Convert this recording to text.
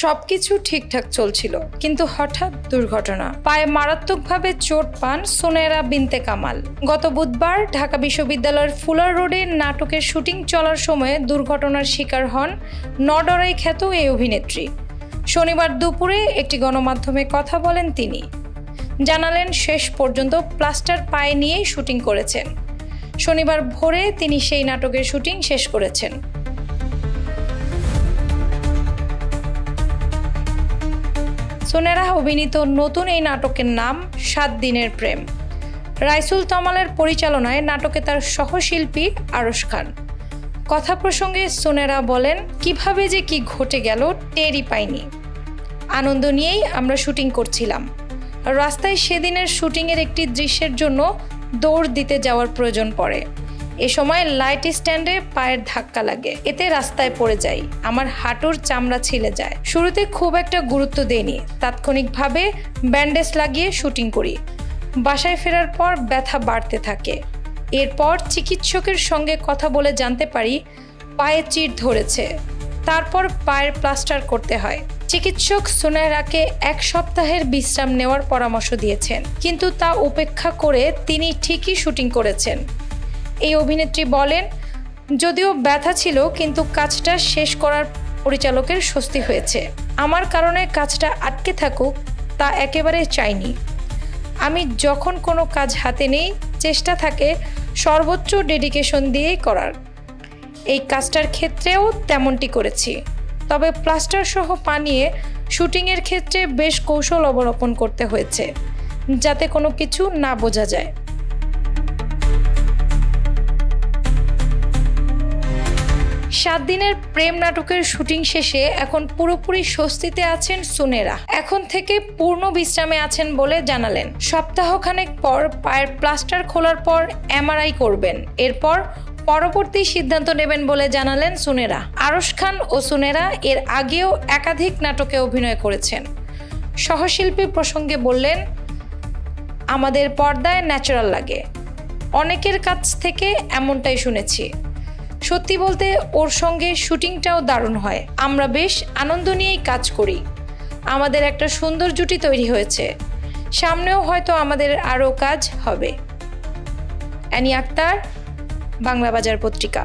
সবকিছু ঠিকঠাক চলছিল, কিন্তু হঠাৎ দুর্ঘটনা। পায়ে মারাত্মকভাবে চোট পান সুনেরা বিনতে কামাল। গত বুধবার ঢাকা বিশ্ববিদ্যালয়ের ফুলার রোডে নাটকের শুটিং চলার সময় দুর্ঘটনার শিকার হন নডরাই খ্যাত এই অভিনেত্রী। শনিবার দুপুরে একটি গণমাধ্যমে কথা বলেন তিনি। জানালেন শেষ পর্যন্ত প্লাস্টার পায়ে নিয়েই শুটিং করেছেন। শনিবার ভোরে তিনি সেই নাটকের শুটিং শেষ করেছেন। সুনেরা অভিনীত নতুন এই নাটকের নাম ৭ দিনের প্রেম। রাইসুল তমালের পরিচালনায় নাটকে তার সহশিল্পী আরশ খান। কথা প্রসঙ্গে সুনেরা বলেন, কিভাবে যে কি ঘটে গেল টেরই পাইনি। আনন্দ নিয়েই আমরা শুটিং করছিলাম। রাস্তায় সেদিনের শুটিংয়ের একটি দৃশ্যের জন্য দৌড় দিতে যাওয়ার প্রয়োজন পড়ে। এ সময় লাইট স্ট্যান্ডে পায়ের ধাক্কা লাগে, এতে রাস্তায় পড়ে যাই। আমার হাঁটুর চামড়া ছিলে যায়। শুরুতে খুব একটা গুরুত্ব দেইনি, তাৎক্ষণিকভাবে ব্যান্ডেজ লাগিয়ে শুটিং করি। বাসায় ফেরার পর ব্যথা বাড়তে থাকে। এরপর চিকিৎসকের সঙ্গে কথা বলে জানতে পারি পায়ে চির ধরেছে। তারপর পায়ের প্লাস্টার করতে হয়। চিকিৎসক সুনেরাকে 1 সপ্তাহের বিশ্রাম নেওয়ার পরামর্শ দিয়েছেন, কিন্তু তা উপেক্ষা করে তিনি ঠিকই শুটিং করেছেন। এই অভিনেত্রী বলেন, যদিও ব্যথা ছিল, কিন্তু কাজটা শেষ করার পরিচালকের স্বস্তি হয়েছে। আমার কারণে কাজটা আটকে থাকুক তা একেবারে চাইনি। আমি যখন কোনো কাজ হাতে নেই, চেষ্টা থাকে সর্বোচ্চ ডেডিকেশন দিয়েই করার। এই কাজটার ক্ষেত্রেও তেমনটি করেছি। তবে প্লাস্টার সহ পা নিয়ে শুটিংয়ের ক্ষেত্রে বেশ কৌশল অবলম্বন করতে হয়েছে, যাতে কোনো কিছু না বোঝা যায়। ৭ দিনের প্রেম নাটকের শুটিং শেষে এখন পুরোপুরি স্বস্তিতে আছেন সুনেরা। এখন থেকে পূর্ণ বিশ্রামে আছেন বলে জানালেন। সপ্তাহখানেক পর পায়ের প্লাস্টার খোলার পর এমআরআই করবেন। এরপর পরবর্তী সিদ্ধান্ত নেবেন বলে জানালেন সুনেরা। আরশ খান ও সুনেরা এর আগেও একাধিক নাটকে অভিনয় করেছেন। সহশিল্পী প্রসঙ্গে বললেন, আমাদের পর্দায় ন্যাচারাল লাগে। অনেকের কাছ থেকে এমনটাই শুনেছি। সত্যি বলতে ওর সঙ্গে শুটিংটাও দারুণ হয়। আমরা বেশ আনন্দ নিয়েই কাজ করি। আমাদের একটা সুন্দর জুটি তৈরি হয়েছে। সামনেও হয়তো আমাদের আরও কাজ হবে। অ্যানি আক্তার, বাংলা বাজার পত্রিকা।